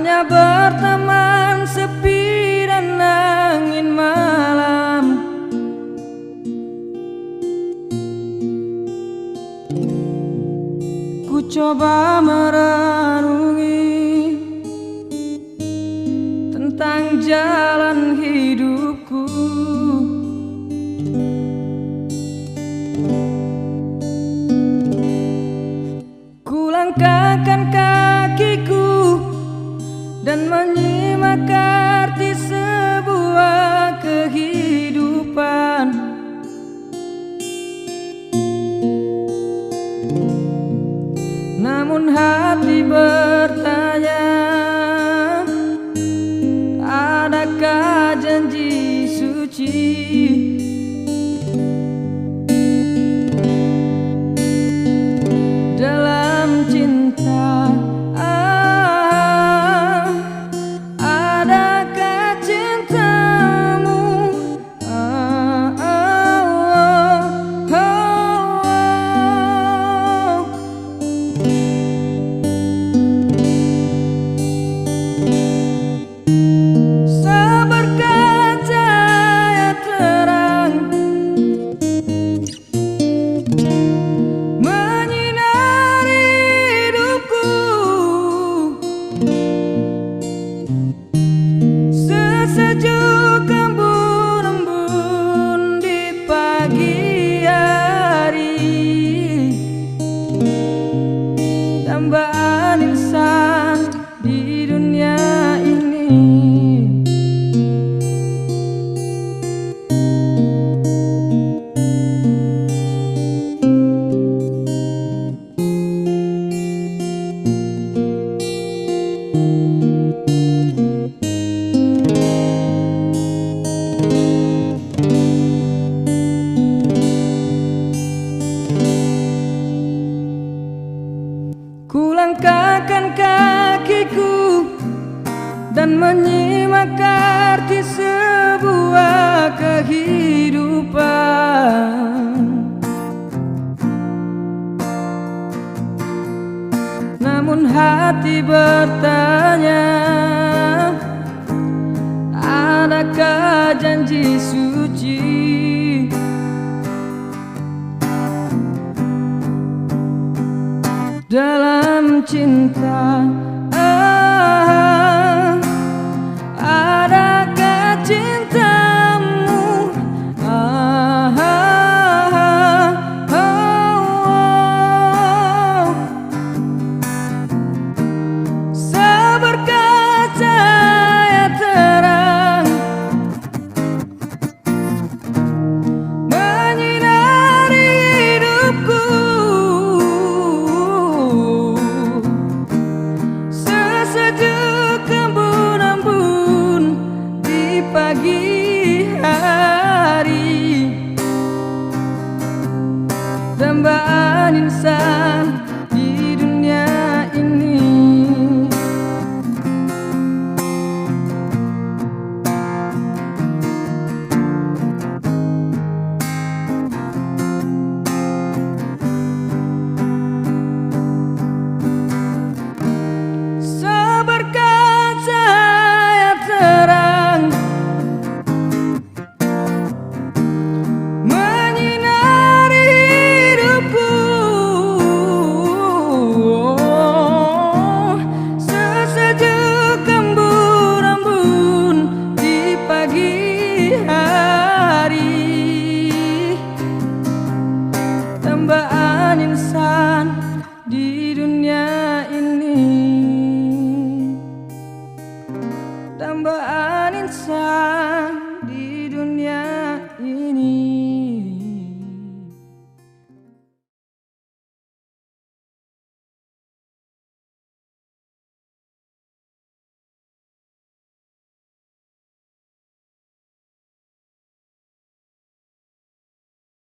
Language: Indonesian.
hanya berteman sepi dan angin malam. Ku coba merenungi tentang jalan hidupku. Ku langkahkan kakiku dan menyimak arti sebuah kehidupan. Namun hati bertanya, adakah janji suci? Dalam cinta, adakah cintamu? Seberkat cahaya terang menyinari hidupku, sesejuk embun-embun di pagi hari, dambaan insan di dunia ini. Ku langkahkan kakiku dan menyimak arti sebuah kehidupan. Namun hati bertanya, adakah janji suci? Dalam cinta, adakah cintamu? Seberkat cahaya terang menyinari hidupku, sejuk embun-embun di pagi hari, dambaan insan di dunia ini. Seberkat cahaya terang menyinari hidupku, sesejuk embun-embun di pagi hari, dambaan insan di dunia ini. Dambaan insan